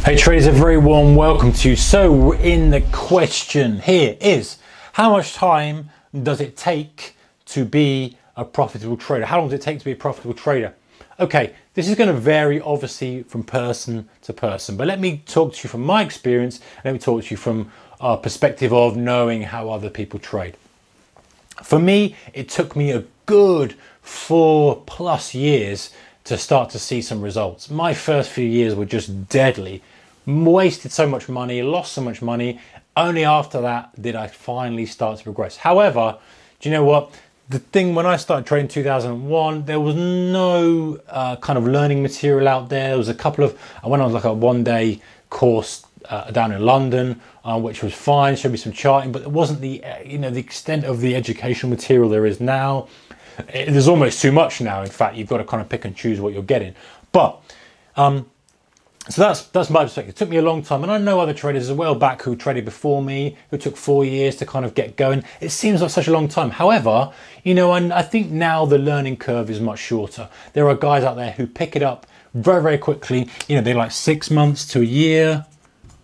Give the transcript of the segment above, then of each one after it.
Hey traders, a very warm welcome to you. So in the question here is, how much time does it take to be a profitable trader? How long does it take to be a profitable trader? Okay, this is going to vary obviously from person to person, but let me talk to you from my experience. Let me talk to you from a perspective of knowing how other people trade. For me, it took me a good 4+ years to start to see some results. My first few years were just deadly. Wasted so much money, lost so much money. Only after that did I finally start to progress. However, do you know what? The thing, when I started trading in 2001, there was no kind of learning material out there. There was a couple of, I went on like a one-day course down in London, which was fine, showed me some charting, but it wasn't the, the extent of the educational material there is now. There's almost too much now. In fact, you've got to kind of pick and choose what you're getting. But, so that's my perspective. It took me a long time, and I know other traders as well back who traded before me, who took 4 years to kind of get going. It seems like such a long time. However, and I think now the learning curve is much shorter. There are guys out there who pick it up very, very quickly. They're like 6 months to a year.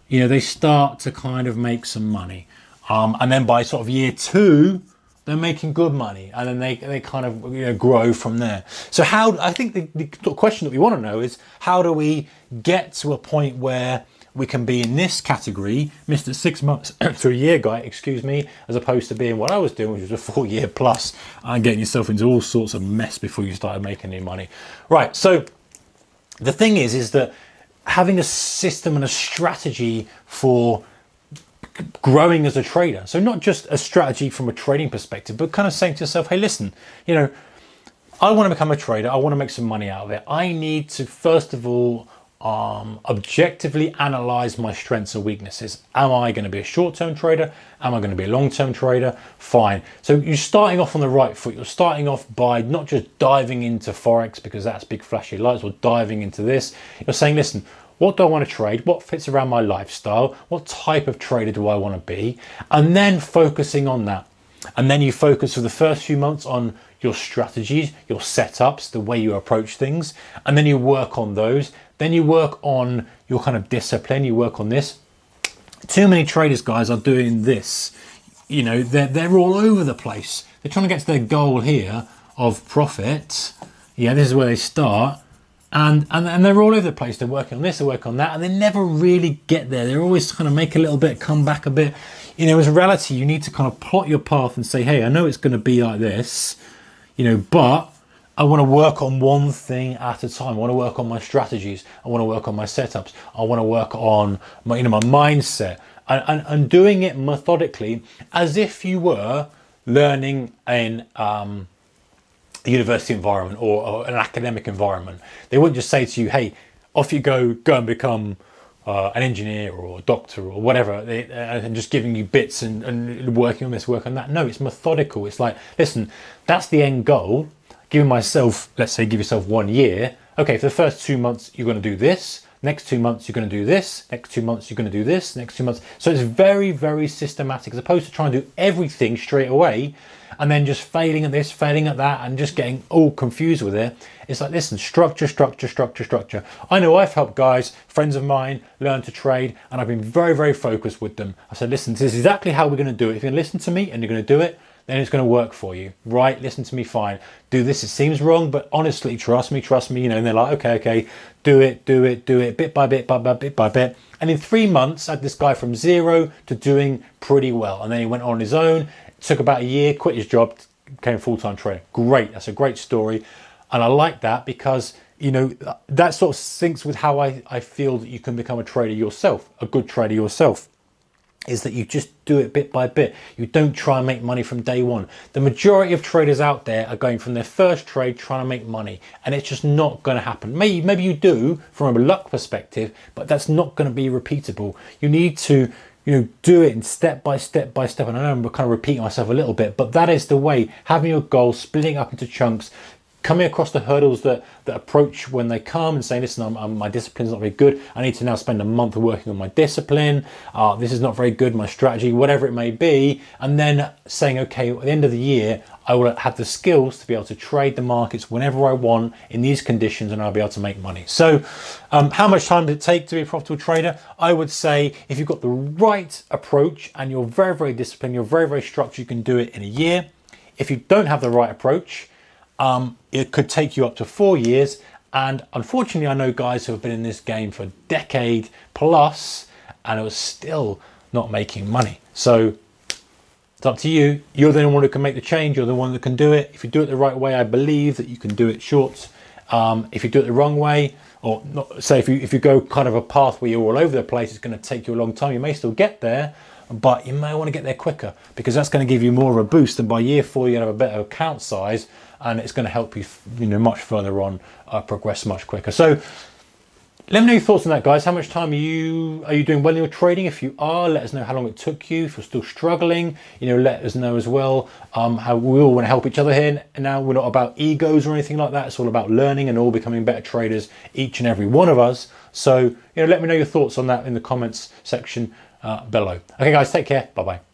They start to kind of make some money. And then by sort of year 2, they're making good money, and then they kind of grow from there. So I think the question that we want to know is, how do we get to a point where we can be in this category, Mr. 6 months to a year guy, excuse me, as opposed to being what I was doing, which was a 4 year plus, and getting yourself into all sorts of mess before you started making any money. Right, so the thing is that having a system and a strategy for growing as a trader, so not just a strategy from a trading perspective, but kind of saying to yourself, hey, listen, I want to become a trader, I want to make some money out of it. I need to first of all objectively analyze my strengths and weaknesses. Am I going to be a short-term trader? Am I going to be a long-term trader? Fine. So you're starting off on the right foot. You're starting off by not just diving into Forex because that's big flashy lights, or diving into this. You're saying, listen, what do I want to trade? What fits around my lifestyle? What type of trader do I want to be? And then focusing on that. And then you focus for the first few months on your strategies, your setups, the way you approach things. And then you work on those. Then you work on your kind of discipline. You work on this. Too many traders, guys, are doing this. They're all over the place. They're trying to get to their goal here of profit. Yeah, this is where they start. And they're all over the place. They're working on this, they're working on that, and they never really get there. They're always kind of make a little bit, come back a bit. As a reality, you need to kind of plot your path and say, hey, I know it's going to be like this, but I want to work on one thing at a time. I want to work on my strategies. I want to work on my setups. I want to work on my, my mindset, and doing it methodically, as if you were learning in a university environment or an academic environment. They wouldn't just say to you, hey, off you go and become an engineer or a doctor or whatever, and just giving you bits and working on this, work on that. No, it's methodical. It's like, listen, that's the end goal. Let's say give yourself 1 year. Okay, for the first 2 months, you're going to do this. Next 2 months, you're going to do this. Next 2 months, you're going to do this. Next 2 months. So it's very, very systematic, as opposed to trying to do everything straight away and then just failing at this, failing at that, and just getting all confused with it. It's like, listen, structure, structure, structure, structure. I know I've helped guys, friends of mine, learn to trade, and I've been very, very focused with them. I said, listen, this is exactly how we're going to do it. If you're going to listen to me and you're going to do it, then it's going to work for you, right? Listen to me, fine. Do this, it seems wrong, but honestly, trust me, and they're like, okay, do it, bit by bit, bit by bit. And in 3 months, I had this guy from zero to doing pretty well. And then he went on his own, took about a year, quit his job, became a full-time trader. Great, that's a great story. And I like that because, that sort of syncs with how I feel that you can become a trader yourself, a good trader yourself. Is that you just do it bit by bit. You don't try and make money from day one. The majority of traders out there are going from their first trade trying to make money, and it's just not going to happen. Maybe you do from a luck perspective, but that's not going to be repeatable. You need to do it in step by step by step. And I know I'm kind of repeating myself a little bit, but that is the way. Having your goal, splitting up into chunks, coming across the hurdles that approach when they come and saying, listen, my discipline's not very good. I need to now spend a month working on my discipline. This is not very good, my strategy, whatever it may be. And then saying, okay, at the end of the year, I will have the skills to be able to trade the markets whenever I want in these conditions, and I'll be able to make money. So how much time does it take to be a profitable trader? I would say if you've got the right approach and you're very, very disciplined, you're very, very structured, you can do it in a year. If you don't have the right approach, it could take you up to 4 years. And unfortunately, I know guys who have been in this game for a decade plus and are still not making money. So it's up to you. You're the one who can make the change. You're the one that can do it. If you do it the right way, I believe that you can do it short. If you do it the wrong way, or not, say if you go kind of a path where you're all over the place, it's going to take you a long time. You may still get there, but you may want to get there quicker, because that's going to give you more of a boost. And by year 4, you're going to have a better account size, and it's going to help you, much further on, progress much quicker. So let me know your thoughts on that, guys. How much time are you doing well in your trading? If you are, let us know how long it took you. If you're still struggling, let us know as well. How we all want to help each other here. And now we're not about egos or anything like that. It's all about learning and all becoming better traders, each and every one of us. So let me know your thoughts on that in the comments section below. Okay, guys, take care. Bye bye.